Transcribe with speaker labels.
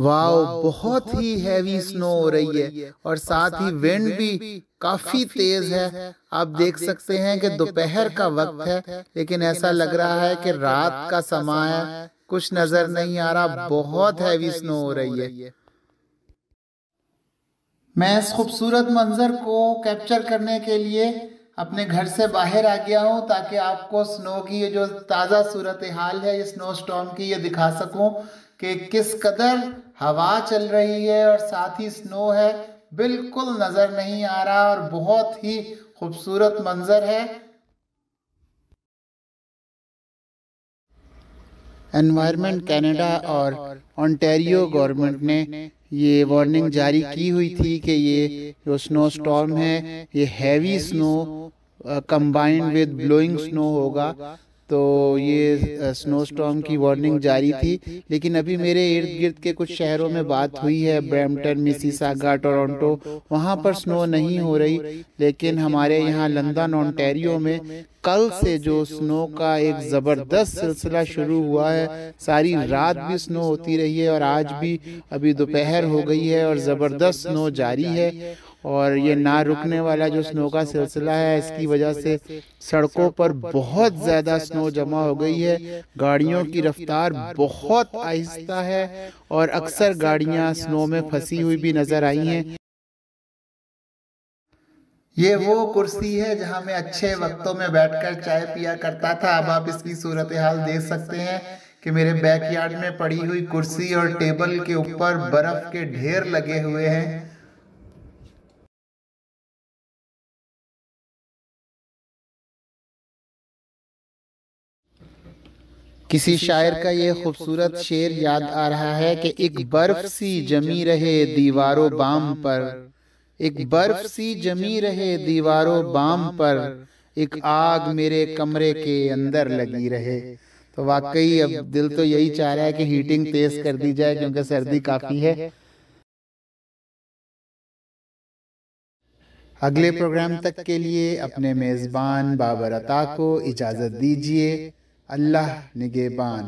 Speaker 1: वाह, बहुत ही heavy snow हो रही है और साथ ही विंड भी काफी तेज है। आप देख सकते हैं कि दोपहर का वक्त है, लेकिन ऐसा लग रहा है कि रात का समय है। कुछ नजर नहीं आ रहा, बहुत हैवी स्नो हो रही है। मैं इस खूबसूरत मंजर को कैप्चर करने के लिए अपने घर से बाहर आ गया हूँ, ताकि आपको स्नो की ये जो ताज़ा सूरत हाल है, ये स्नो स्टॉर्म की, ये दिखा सकूं कि किस कदर हवा चल रही है और साथ ही स्नो है। बिल्कुल नज़र नहीं आ रहा और बहुत ही खूबसूरत मंजर है। एनवायरनमेंट कनाडा और ओंटारियो गवर्नमेंट ने ये वार्निंग जारी की हुई थी कि ये जो स्नो स्टॉर्म है, ये heavy snow combined with blowing snow होगा। तो ये स्नो स्टॉर्म की वार्निंग जारी थी, लेकिन अभी मेरे इर्द गिर्द के कुछ शहरों में बात हुई है, ब्रैम्पटन, मिसिसागा, टोरंटो, वहाँ पर स्नो नहीं हो रही। लेकिन हमारे यहाँ लंदन, ओंटारियो में कल से जो स्नो का एक ज़बरदस्त सिलसिला शुरू हुआ है, सारी रात भी स्नो होती रही है और आज भी अभी दोपहर हो गई है और ज़बरदस्त स्नो जारी है। और ये ना रुकने वाला जो स्नो का सिलसिला है, इसकी वजह से सड़कों पर बहुत ज़्यादा स्नो जमा हो गई है। गाड़ियों की रफ्तार बहुत आहिस्ता है और अक्सर गाड़ियां स्नो में फंसी हुई भी नज़र आई हैं। ये वो कुर्सी है जहां मैं अच्छे वक्तों में बैठकर चाय पिया करता था। अब आप इसकी सूरत हाल देख सकते हैं कि मेरे बैकयार्ड में पड़ी हुई कुर्सी और टेबल के ऊपर बर्फ के ढेर लगे हुए हैं। किसी शायर का ये खूबसूरत शेर याद आ रहा है कि एक बर्फ सी जमी रहे दीवारों बाम पर, एक बर्फ सी जमी रहे दीवारों बाम पर, एक आग मेरे कमरे के अंदर लगी रहे। तो वाकई अब दिल तो यही चाह रहा है कि हीटिंग तेज कर दी जाए, क्योंकि सर्दी काफी है। अगले प्रोग्राम तक के लिए अपने मेजबान बाबर अता को इजाजत दीजिए। अल्लाह निगहबान।